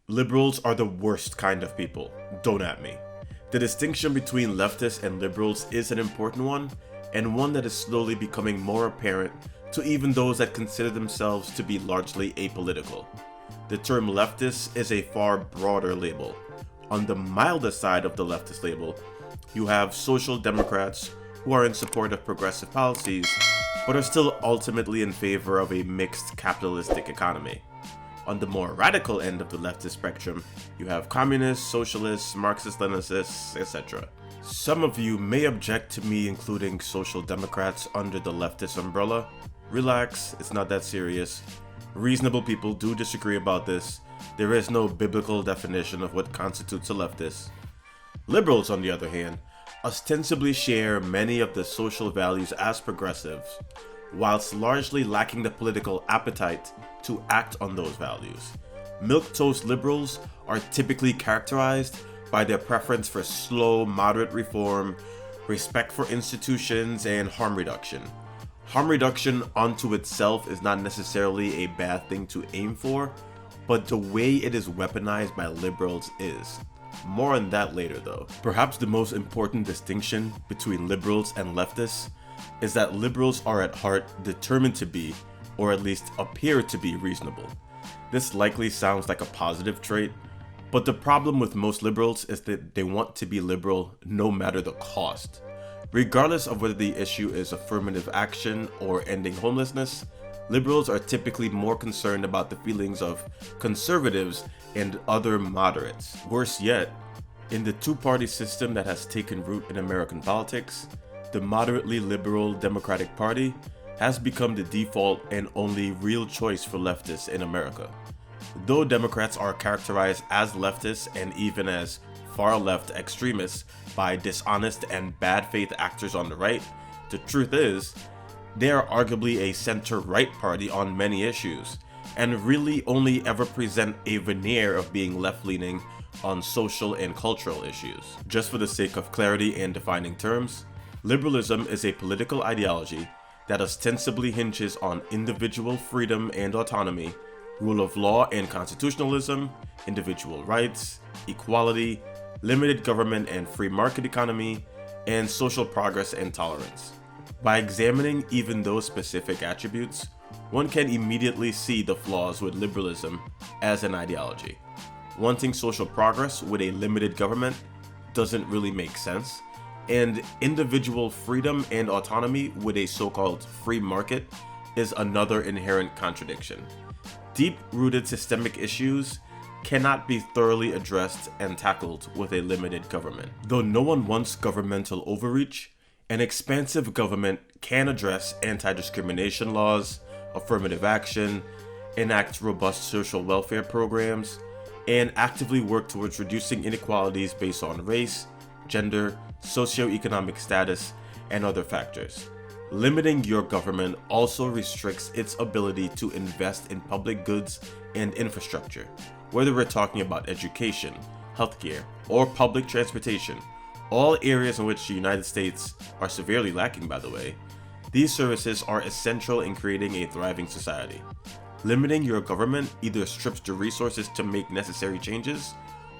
Liberals are the worst kind of people. Don't at me. The distinction between leftists and liberals is an important one, and one that is slowly becoming more apparent to even those that consider themselves to be largely apolitical. The term leftist is a far broader label. On the milder side of the leftist label, you have social democrats who are in support of progressive policies, but are still ultimately in favor of a mixed capitalistic economy. On the more radical end of the leftist spectrum, you have communists, socialists, Marxist-Leninists, etc. Some of you may object to me including social democrats under the leftist umbrella. Relax, it's not that serious. Reasonable people do disagree about this. There is no biblical definition of what constitutes a leftist. Liberals, on the other hand, ostensibly share many of the social values as progressives, whilst largely lacking the political appetite to act on those values. Milquetoast liberals are typically characterized by their preference for slow, moderate reform, respect for institutions, and harm reduction. Harm reduction unto itself is not necessarily a bad thing to aim for, but the way it is weaponized by liberals is. More on that later though. Perhaps the most important distinction between liberals and leftists is that liberals are at heart determined to be, or at least appear to be, reasonable. This likely sounds like a positive trait, but the problem with most liberals is that they want to be liberal no matter the cost. Regardless of whether the issue is affirmative action or ending homelessness, liberals are typically more concerned about the feelings of conservatives and other moderates. Worse yet, in the two-party system that has taken root in American politics, the moderately liberal Democratic Party has become the default and only real choice for leftists in America. Though Democrats are characterized as leftists and even as far-left extremists by dishonest and bad faith actors on the right, the truth is, they are arguably a center-right party on many issues, and really only ever present a veneer of being left-leaning on social and cultural issues. Just for the sake of clarity and defining terms, liberalism is a political ideology that ostensibly hinges on individual freedom and autonomy, rule of law and constitutionalism, individual rights, equality, limited government and free market economy, and social progress and tolerance. By examining even those specific attributes, one can immediately see the flaws with liberalism as an ideology. Wanting social progress with a limited government doesn't really make sense, and individual freedom and autonomy with a so-called free market is another inherent contradiction. Deep-rooted systemic issues cannot be thoroughly addressed and tackled with a limited government. Though no one wants governmental overreach, an expansive government can address anti-discrimination laws, affirmative action, enact robust social welfare programs, and actively work towards reducing inequalities based on race, gender, socioeconomic status, and other factors. Limiting your government also restricts its ability to invest in public goods and infrastructure, whether we're talking about education, healthcare, or public transportation, all areas in which the United States are severely lacking, by the way. These services are essential in creating a thriving society. Limiting your government either strips the resources to make necessary changes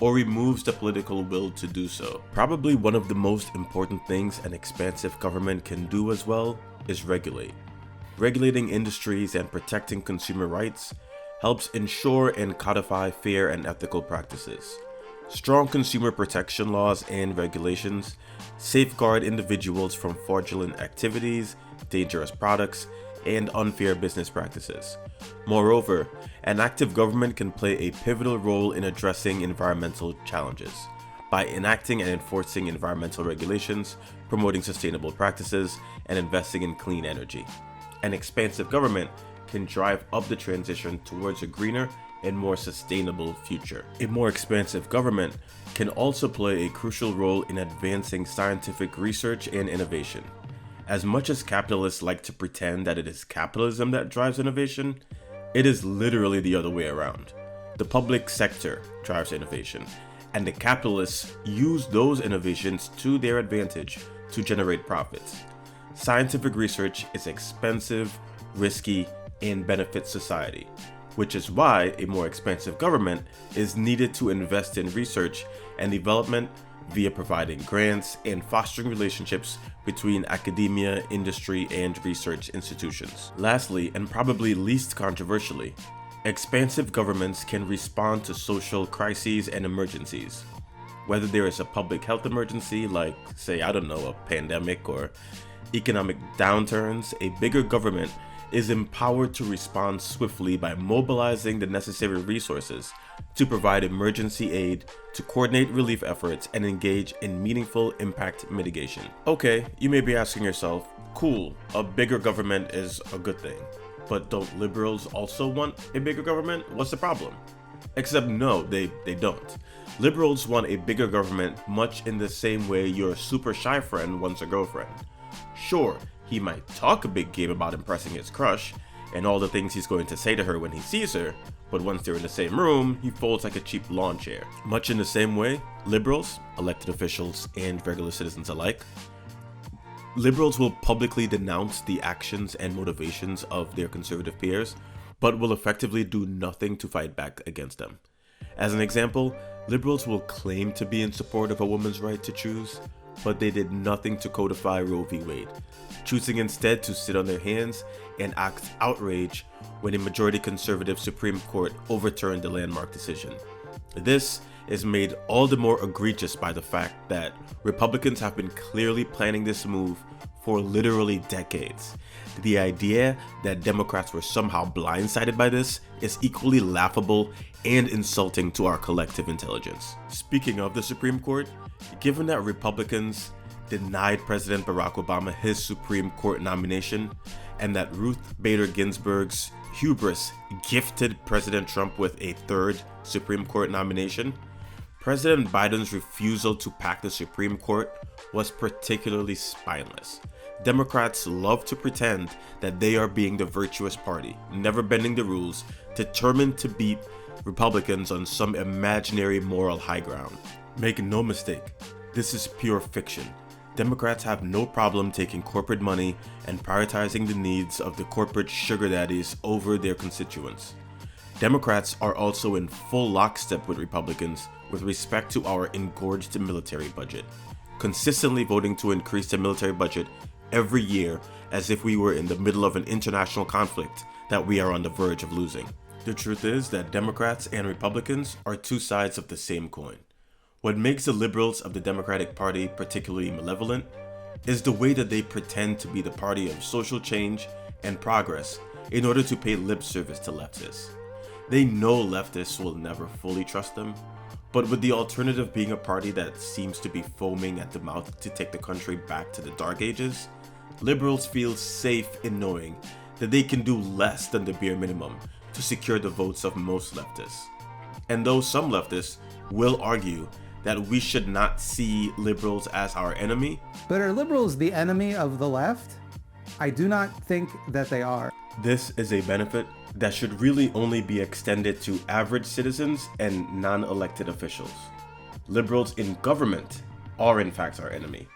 or removes the political will to do so. Probably one of the most important things an expansive government can do as well is regulate. Regulating industries and protecting consumer rights helps ensure and codify fair and ethical practices. Strong consumer protection laws and regulations safeguard individuals from fraudulent activities, dangerous products, and unfair business practices. Moreover, an active government can play a pivotal role in addressing environmental challenges by enacting and enforcing environmental regulations, promoting sustainable practices, and investing in clean energy. An expansive government can drive up the transition towards a greener and more sustainable future. A more expansive government can also play a crucial role in advancing scientific research and innovation. As much as capitalists like to pretend that it is capitalism that drives innovation, it is literally the other way around. The public sector drives innovation, and the capitalists use those innovations to their advantage to generate profits. Scientific research is expensive, risky, and benefits society. which is why a more expensive government is needed to invest in research and development via providing grants and fostering relationships between academia, industry, and research institutions. Lastly, and probably least controversially, expansive governments can respond to social crises and emergencies. Whether there is a public health emergency like, say, I don't know, a pandemic or economic downturns, a bigger government is empowered to respond swiftly by mobilizing the necessary resources to provide emergency aid, to coordinate relief efforts, and engage in meaningful impact mitigation. Okay, you may be asking yourself, cool, a bigger government is a good thing, but don't liberals also want a bigger government? What's the problem? Except no, they don't. Liberals want a bigger government much in the same way your super shy friend wants a girlfriend. Sure, he might talk a big game about impressing his crush and all the things he's going to say to her when he sees her, but once they're in the same room, he folds like a cheap lawn chair. Much in the same way, liberals, elected officials, and regular citizens alike, liberals will publicly denounce the actions and motivations of their conservative peers, but will effectively do nothing to fight back against them. As an example, liberals will claim to be in support of a woman's right to choose, but they did nothing to codify Roe v. Wade, choosing instead to sit on their hands and act outrage when a majority conservative Supreme Court overturned the landmark decision. This is made all the more egregious by the fact that Republicans have been clearly planning this move for literally decades. The idea that Democrats were somehow blindsided by this is equally laughable and insulting to our collective intelligence. Speaking of the Supreme Court, given that Republicans denied President Barack Obama his Supreme Court nomination, and that Ruth Bader Ginsburg's hubris gifted President Trump with a third Supreme Court nomination, President Biden's refusal to pack the Supreme Court was particularly spineless. Democrats love to pretend that they are being the virtuous party, never bending the rules, determined to beat Republicans on some imaginary moral high ground. Make no mistake, this is pure fiction. Democrats have no problem taking corporate money and prioritizing the needs of the corporate sugar daddies over their constituents. Democrats are also in full lockstep with Republicans with respect to our engorged military budget, consistently voting to increase the military budget every year as if we were in the middle of an international conflict that we are on the verge of losing. The truth is that Democrats and Republicans are two sides of the same coin. What makes the liberals of the Democratic Party particularly malevolent is the way that they pretend to be the party of social change and progress in order to pay lip service to leftists. They know leftists will never fully trust them, but with the alternative being a party that seems to be foaming at the mouth to take the country back to the dark ages, liberals feel safe in knowing that they can do less than the bare minimum to secure the votes of most leftists. And though some leftists will argue that we should not see liberals as our enemy. But are liberals the enemy of the left? I do not think that they are. This is a benefit that should really only be extended to average citizens and non-elected officials. Liberals in government are in fact our enemy.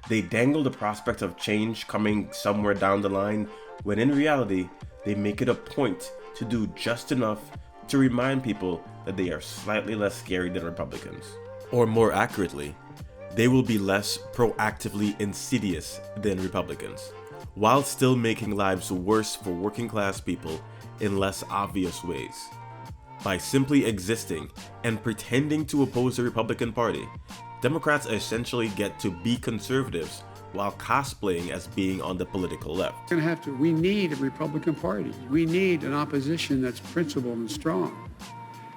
They dangle the prospect of change coming somewhere down the line, when in reality, they make it a point to do just enough to remind people that they are slightly less scary than Republicans. Or more accurately, they will be less proactively insidious than Republicans, while still making lives worse for working class people in less obvious ways. By simply existing and pretending to oppose the Republican Party, Democrats essentially get to be conservatives while cosplaying as being on the political left. We need a Republican Party. We need an opposition that's principled and strong.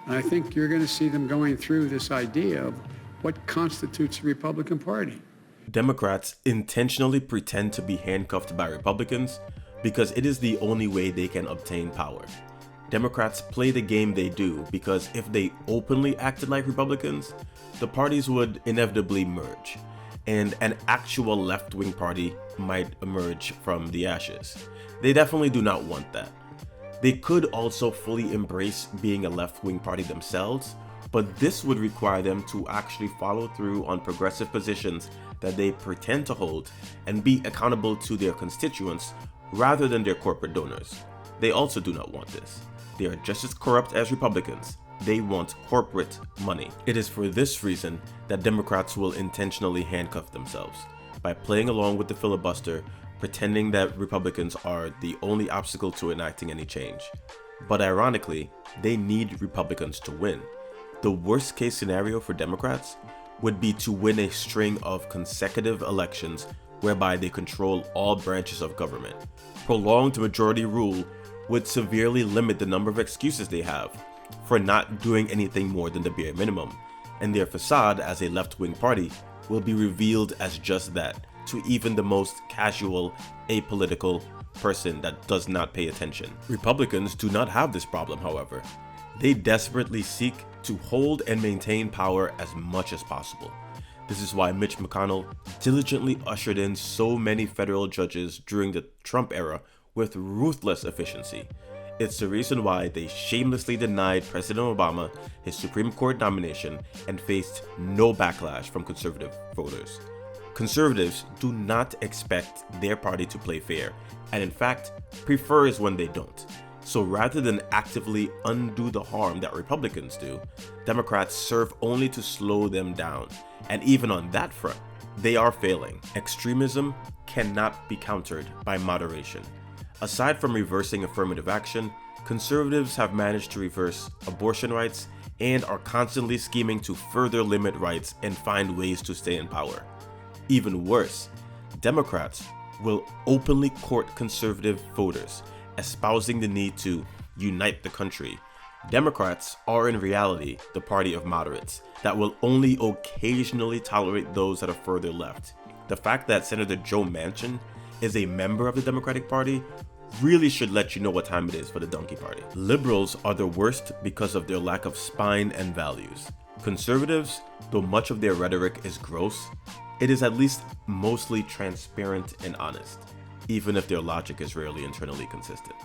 And I think you're going to see them going through this idea of what constitutes a Republican Party. Democrats intentionally pretend to be handcuffed by Republicans because it is the only way they can obtain power. Democrats play the game they do because if they openly acted like Republicans, the parties would inevitably merge, and an actual left-wing party might emerge from the ashes. They definitely do not want that. They could also fully embrace being a left-wing party themselves, but this would require them to actually follow through on progressive positions that they pretend to hold and be accountable to their constituents rather than their corporate donors. they also do not want this. They are just as corrupt as Republicans. They want corporate money. It is for this reason that Democrats will intentionally handcuff themselves by playing along with the filibuster, pretending that Republicans are the only obstacle to enacting any change. But ironically, they need Republicans to win. The worst case scenario for Democrats would be to win a string of consecutive elections whereby they control all branches of government. Prolonged majority rule would severely limit the number of excuses they have for not doing anything more than the bare minimum, and their facade as a left-wing party will be revealed as just that to even the most casual, apolitical person that does not pay attention. Republicans do not have this problem, however. They desperately seek to hold and maintain power as much as possible. This is why Mitch McConnell diligently ushered in so many federal judges during the Trump era with ruthless efficiency. It's the reason why they shamelessly denied President Obama his Supreme Court nomination and faced no backlash from conservative voters. Conservatives do not expect their party to play fair, and in fact, prefers when they don't. So rather than actively undo the harm that Republicans do, Democrats serve only to slow them down. And even on that front, they are failing. Extremism cannot be countered by moderation. Aside from reversing affirmative action, conservatives have managed to reverse abortion rights and are constantly scheming to further limit rights and find ways to stay in power. Even worse, Democrats will openly court conservative voters, espousing the need to unite the country. Democrats are in reality the party of moderates that will only occasionally tolerate those that are further left. The fact that Senator Joe Manchin is a member of the Democratic Party really should let you know what time it is for the donkey party. Liberals are the worst because of their lack of spine and values. Conservatives, though much of their rhetoric is gross, it is at least mostly transparent and honest, even if their logic is rarely internally consistent.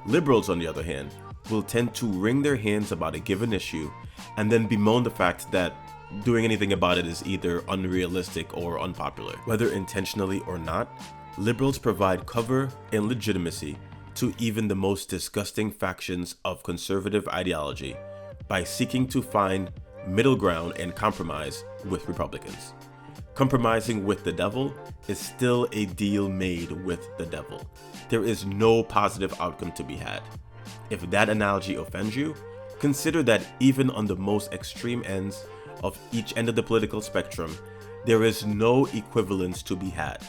Liberals, on the other hand, will tend to wring their hands about a given issue and then bemoan the fact that doing anything about it is either unrealistic or unpopular. Whether intentionally or not, liberals provide cover and legitimacy to even the most disgusting factions of conservative ideology by seeking to find middle ground and compromise with Republicans. Compromising with the devil is still a deal made with the devil. There is no positive outcome to be had. If that analogy offends you, consider that even on the most extreme ends of each end of the political spectrum, there is no equivalence to be had.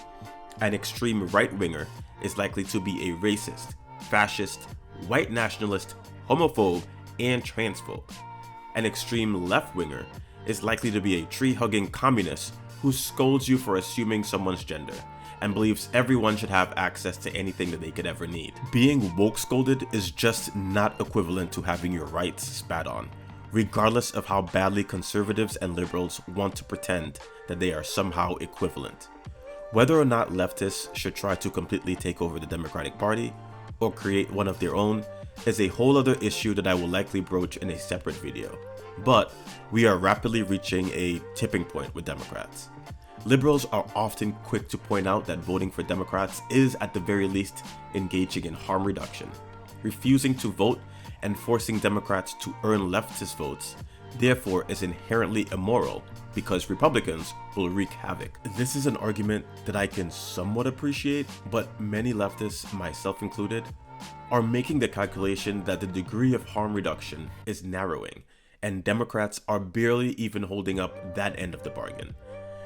An extreme right-winger is likely to be a racist, fascist, white nationalist, homophobe, and transphobe. An extreme left-winger is likely to be a tree-hugging communist who scolds you for assuming someone's gender and believes everyone should have access to anything that they could ever need. Being woke scolded is just not equivalent to having your rights spat on, regardless of how badly conservatives and liberals want to pretend that they are somehow equivalent. Whether or not leftists should try to completely take over the Democratic Party or create one of their own is a whole other issue that I will likely broach in a separate video. But we are rapidly reaching a tipping point with Democrats. Liberals are often quick to point out that voting for Democrats is at the very least engaging in harm reduction. Refusing to vote and forcing Democrats to earn leftist votes therefore is inherently immoral because Republicans will wreak havoc. This is an argument that I can somewhat appreciate, but many leftists, myself included, are making the calculation that the degree of harm reduction is narrowing, and Democrats are barely even holding up that end of the bargain.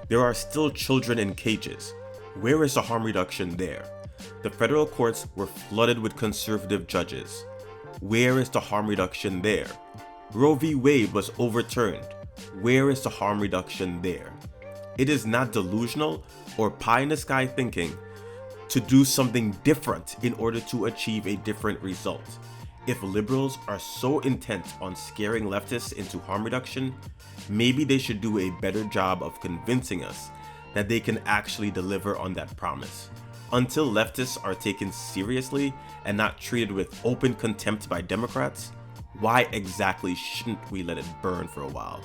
There are still children in cages. Where is the harm reduction there? The federal courts were flooded with conservative judges. Where is the harm reduction there? Roe v. Wade was overturned. Where is the harm reduction there? It is not delusional or pie-in-the-sky thinking to do something different in order to achieve a different result. If liberals are so intent on scaring leftists into harm reduction, maybe they should do a better job of convincing us that they can actually deliver on that promise. Until leftists are taken seriously and not treated with open contempt by Democrats, why exactly shouldn't we let it burn for a while?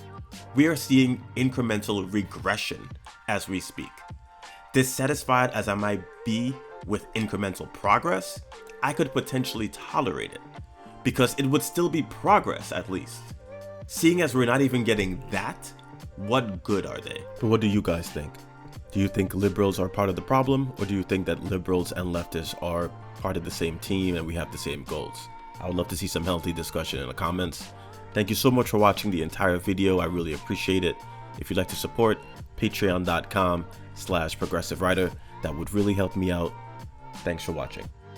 We are seeing incremental regression as we speak. Dissatisfied as I might be with incremental progress, I could potentially tolerate it, because it would still be progress at least. Seeing as we're not even getting that, what good are they? But what do you guys think? Do you think liberals are part of the problem, or do you think that liberals and leftists are part of the same team and we have the same goals? I would love to see some healthy discussion in the comments. Thank you so much for watching the entire video. I really appreciate it. If you'd like to support, patreon.com/progressivewriter. That would really help me out. Thanks for watching.